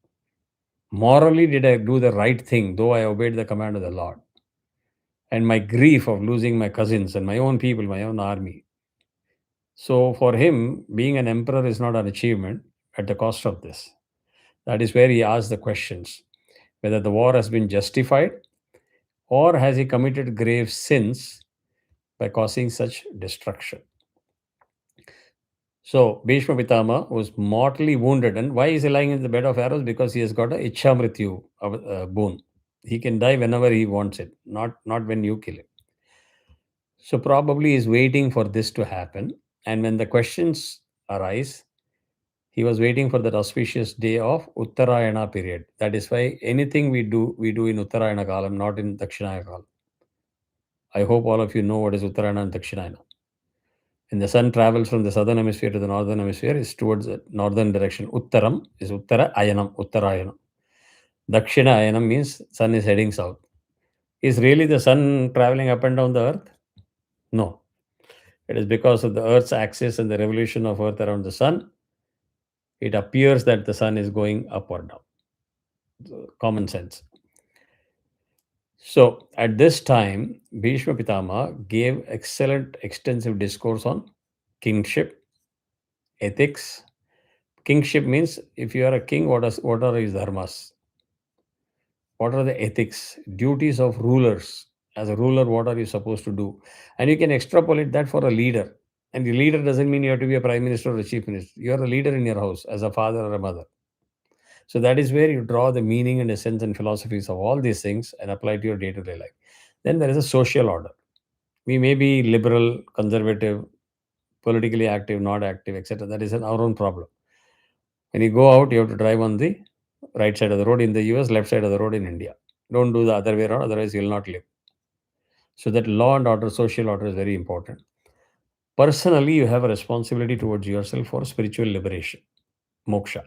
Morally, did I do the right thing, though I obeyed the command of the Lord? And my grief of losing my cousins and my own people, my own army. So for him, being an emperor is not an achievement at the cost of this. That is where he asks the questions whether the war has been justified or has he committed grave sins by causing such destruction. So Bhishma Pitama was mortally wounded. And why is he lying in the bed of arrows? Because he has got a Ichha Mrityu boon. He can die whenever he wants it, not when you kill him. So probably he's waiting for this to happen. And when the questions arise, he was waiting for that auspicious day of Uttarayana period. That is why anything we do in Uttarayana Kalam, not in Dakshinaya Kalam. I hope all of you know what is Uttarayana and Dakshinayana. When the sun travels from the southern hemisphere to the northern hemisphere, is towards the northern direction. Uttaram is Uttara Ayanam, Uttarayanam. Dakshina Ayanam means sun is heading south. Is really the sun traveling up and down the earth? No. It is because of the earth's axis and the revolution of earth around the sun. It appears that the sun is going up or down. Common sense. So at this time, Bhishma Pitama gave excellent, extensive discourse on kingship, ethics. Kingship means if you are a king, what are his dharmas? What are the ethics, duties of rulers? As a ruler, what are you supposed to do? And you can extrapolate that for a leader. And the leader doesn't mean you have to be a prime minister or a chief minister. You are a leader in your house as a father or a mother. So that is where you draw the meaning and essence and philosophies of all these things and apply to your day-to-day life. Then there is a social order. We may be liberal, conservative, politically active, not active, etc. That is our own problem. When you go out, you have to drive on the right side of the road in the US, left side of the road in India. Don't do the other way around, otherwise you will not live. So that law and order, social order is very important. Personally, you have a responsibility towards yourself for spiritual liberation, moksha.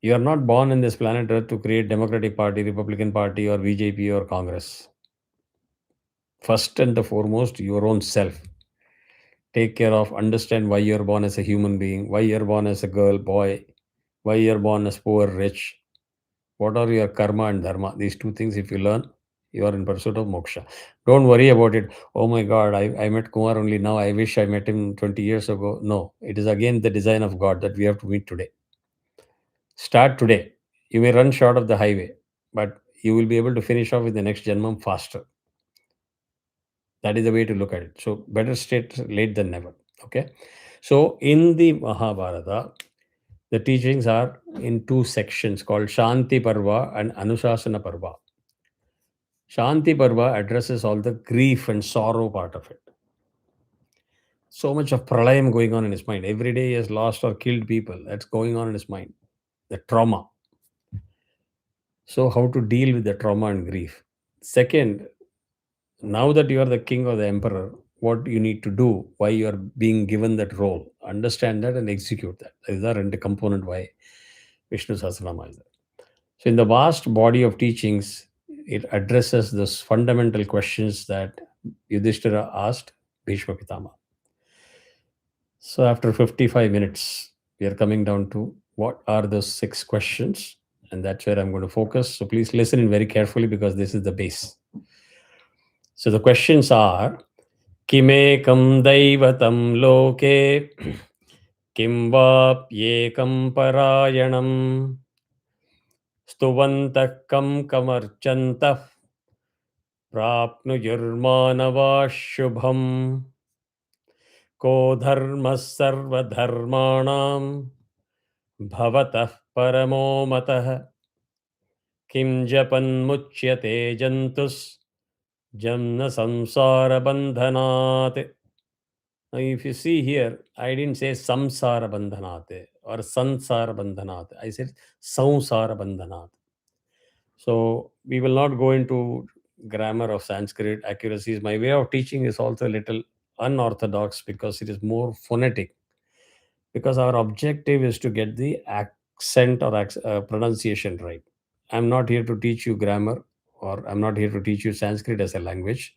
You are not born in this planet Earth to create Democratic Party, Republican Party, or BJP or Congress. First and the foremost, your own self. Take care of, understand why you're born as a human being, why you're born as a girl, boy, why you're born as poor, rich. What are your karma and dharma? These two things, if you learn, you are in pursuit of moksha. Don't worry about it. Oh my God, I met Kumar only now. I wish I met him 20 years ago. No, it is again the design of God that we have to meet today. Start today. You may run short of the highway, but you will be able to finish off with the next Janmam faster. That is the way to look at it. So better straight late than never. Okay. So in the Mahabharata, the teachings are in two sections called Shanti Parva and Anushasana Parva. Shanti Parva addresses all the grief and sorrow part of it. So much of pralayam going on in his mind. Every day he has lost or killed people. That's going on in his mind. The trauma. So how to deal with the trauma and grief. Second, now that you are the king or the emperor, what you need to do, why you are being given that role, understand that and execute that. These are the component why Vishnu Sahasranama is there. So in the vast body of teachings, it addresses those fundamental questions that Yudhishthira asked Bhishma Pitama. So after 55 minutes, we are coming down to what are those 6 questions, and that's where I'm going to focus. So please listen in very carefully because this is the base. So the questions are Kimekam Daivatam Loke Kim Vapyekam Parayanam Stuvantah Kam Kamarchantah Prapnuyurmanava Shubham Ko Dharma Sarvadharmanam Bhavatah Paramo Matah Kim Japan Muchyate Jantus Jamna Samsara Bandhanat. Now, if you see here, I didn't say samsara bandhanate or sansara bandhanate. I said samsara bandhanate. So we will not go into grammar of Sanskrit accuracies. My way of teaching is also a little unorthodox because it is more phonetic. Because our objective is to get the accent or pronunciation right. I'm not here to teach you grammar or I'm not here to teach you Sanskrit as a language.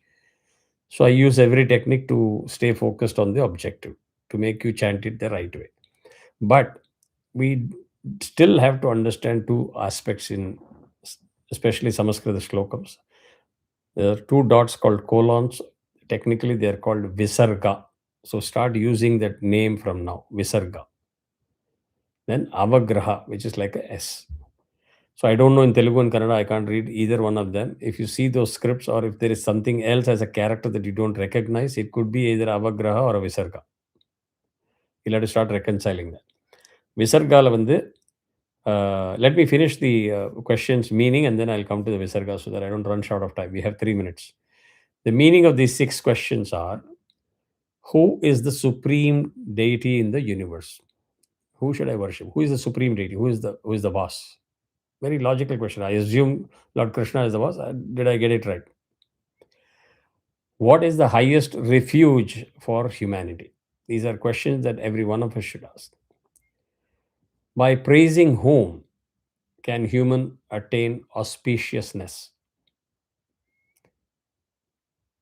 So I use every technique to stay focused on the objective, to make you chant it the right way. But we still have to understand two aspects in especially Sanskrit shlokams. There are two dots called colons. Technically, they are called visarga. So start using that name from now, Visarga. Then Avagraha, which is like a S. So I don't know in Telugu and Kannada, I can't read either one of them. If you see those scripts or if there is something else as a character that you don't recognize, it could be either Avagraha or a Visarga. You'll have to start reconciling that. Visargala vandu, let me finish the questions meaning and then I'll come to the Visarga so that I don't run short of time. We have 3 minutes. The meaning of these 6 questions are: who is the supreme deity in the universe? Who should I worship? Who is the supreme deity? Who is the boss? Very logical question. I assume Lord Krishna is the boss. Did I get it right? What is the highest refuge for humanity? These are questions that every one of us should ask. By praising whom can human attain auspiciousness?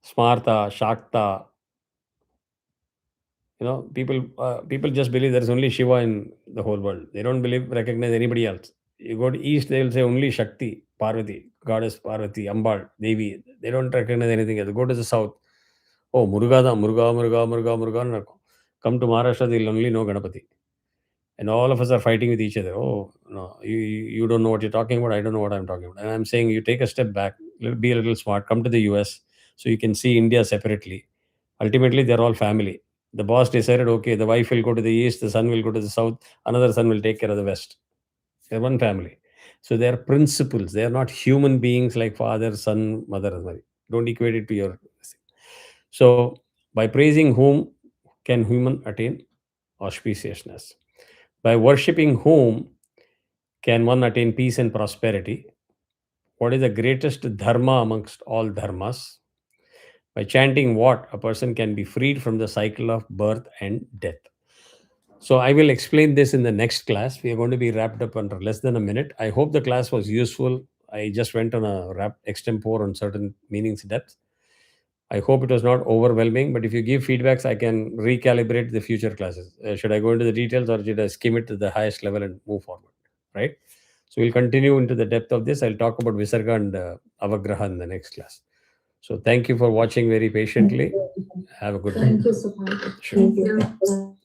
Smarta, Shakta. People just believe there is only Shiva in the whole world. They don't recognize anybody else. You go to East, they will say only Shakti, Parvati, Goddess Parvati, Ambal, Devi. They don't recognize anything else. Go to the South. Oh, Muruga, Muruga, Muruga, Muruga, Muruga. Come to Maharashtra, they'll only know Ganapati. And all of us are fighting with each other. Oh, no, you don't know what you're talking about. I don't know what I'm talking about. And I'm saying you take a step back, be a little smart, come to the US so you can see India separately. Ultimately, they're all family. The boss decided, okay, the wife will go to the east, the son will go to the south, another son will take care of the west. They're one family. So they're principles. They are not human beings like father, son, mother. Don't equate it to your. So by praising whom can human attain auspiciousness? By worshipping whom can one attain peace and prosperity? What is the greatest dharma amongst all dharmas? By chanting what, a person can be freed from the cycle of birth and death. So I will explain this in the next class. We are going to be wrapped up under less than a minute. I hope the class was useful. I just went on a extempore on certain meanings depth. I hope it was not overwhelming, but if you give feedbacks, I can recalibrate the future classes. Should I go into the details or should I skim it to the highest level and move forward? Right? So we'll continue into the depth of this. I'll talk about Visarga and Avagraha in the next class. So thank you for watching very patiently. Have a good day. Thank you so much. Sure. Thank you.